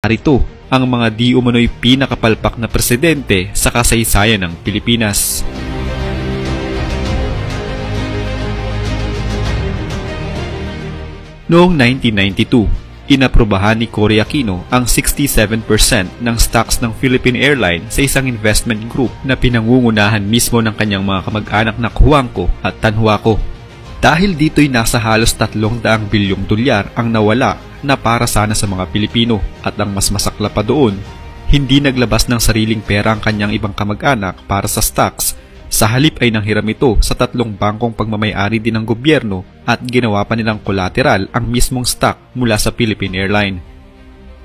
Narito ang mga di umano'y pinakapalpak na presidente sa kasaysayan ng Pilipinas. Noong 1992, inaprubahan ni Cory Aquino ang 67% ng stocks ng Philippine Airlines sa isang investment group na pinangungunahan mismo ng kanyang mga kamag-anak na Juanco at Tanhuaco. Dahil dito'y nasa halos 300 bilyong dolyar ang nawala na para sana sa mga Pilipino, at ang mas masakla pa doon, hindi naglabas ng sariling pera ang kanyang ibang kamag-anak para sa stocks. Sa halip ay nanghiram ito sa 3 bangkong pagmamay-ari din ng gobyerno at ginawa pa nilang collateral ang mismong stock mula sa Philippine Airlines.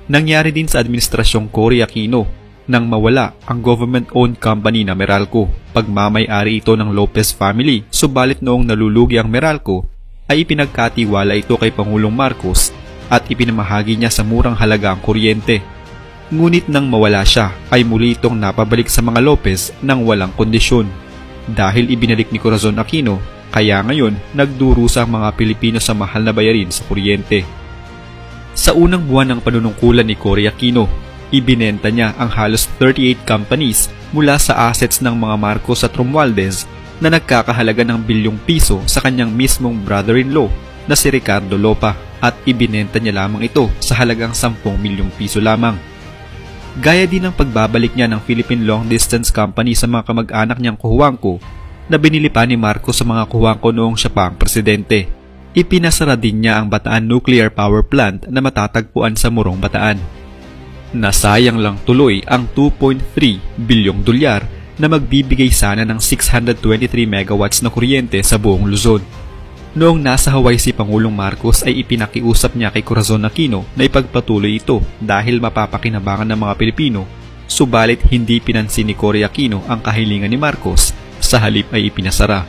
Nangyari din sa administrasyong Cory Aquino nang mawala ang government-owned company na Meralco. Pagmamay-ari ito ng Lopez family, subalit noong nalulugi ang Meralco ay ipinagkatiwala ito kay Pangulong Marcos at ipinamahagi niya sa murang halaga ang kuryente. Ngunit nang mawala siya ay muli itong napabalik sa mga Lopez nang walang kondisyon. Dahil ibinalik ni Corazon Aquino, kaya ngayon nagdurusa ang mga Pilipino sa mahal na bayarin sa kuryente. Sa unang buwan ng panunungkulan ni Cory Aquino, ibinenta niya ang halos 38 companies mula sa assets ng mga Marcos at Romualdez na nagkakahalaga ng bilyong piso sa kanyang mismong brother-in-law na si Ricardo Lopa, at ibinenta niya lamang ito sa halagang 10 milyong piso lamang. Gaya din ang pagbabalik niya ng Philippine Long Distance Company sa mga kamag-anak niyang Juanco na binili pa ni Marcos sa mga Juanco noong siya pa ang presidente. Ipinasara din niya ang Bataan Nuclear Power Plant na matatagpuan sa Morong Bataan. Nasayang lang tuloy ang 2.3 bilyong dolyar na magbibigay sana ng 623 megawatts na kuryente sa buong Luzon. Noong nasa Hawaii si Pangulong Marcos ay ipinakiusap niya kay Corazon Aquino na ipagpatuloy ito dahil mapapakinabangan ng mga Pilipino, subalit hindi pinansin ni Cory Aquino ang kahilingan ni Marcos, sa halip ay ipinasara.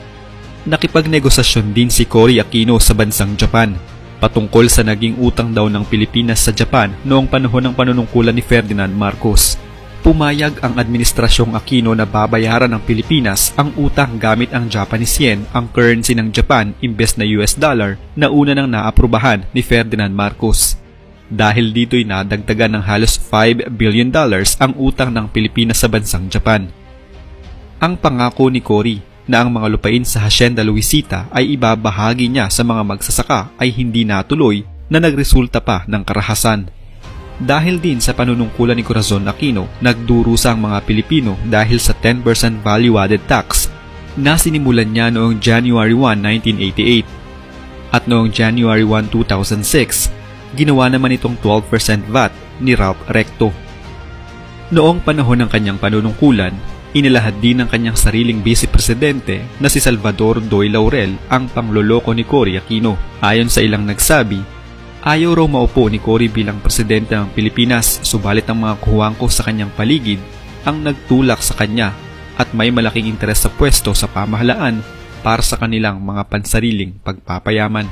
Nakipagnegosasyon din si Cory Aquino sa bansang Japan patungkol sa naging utang daw ng Pilipinas sa Japan noong panahon ng panunungkulan ni Ferdinand Marcos. Pumayag ang administrasyong Aquino na babayaran ng Pilipinas ang utang gamit ang Japanese yen, ang currency ng Japan, imbes na US dollar na una nang naaprubahan ni Ferdinand Marcos. Dahil dito'y nadagdagan ng halos $5 billion ang utang ng Pilipinas sa bansang Japan. Ang pangako ni Cory na ang mga lupain sa Hacienda Luisita ay ibabahagi niya sa mga magsasaka ay hindi natuloy na nagresulta pa ng karahasan. Dahil din sa panunungkulan ni Corazon Aquino, nagdurusa ang mga Pilipino dahil sa 10% value-added tax na sinimulan niya noong January 1, 1988. At noong January 1, 2006, ginawa naman itong 12% VAT ni Ralph Recto. Noong panahon ng kanyang panunungkulan, inilahad din ng kanyang sariling vice-presidente na si Salvador Doy Laurel ang pangloloko ni Cory Aquino. Ayon sa ilang nagsabi, ayaw raw maupo ni Cory bilang presidente ng Pilipinas, subalit ang mga Juanco sa kanyang paligid ang nagtulak sa kanya at may malaking interes sa pwesto sa pamahalaan para sa kanilang mga pansariling pagpapayaman.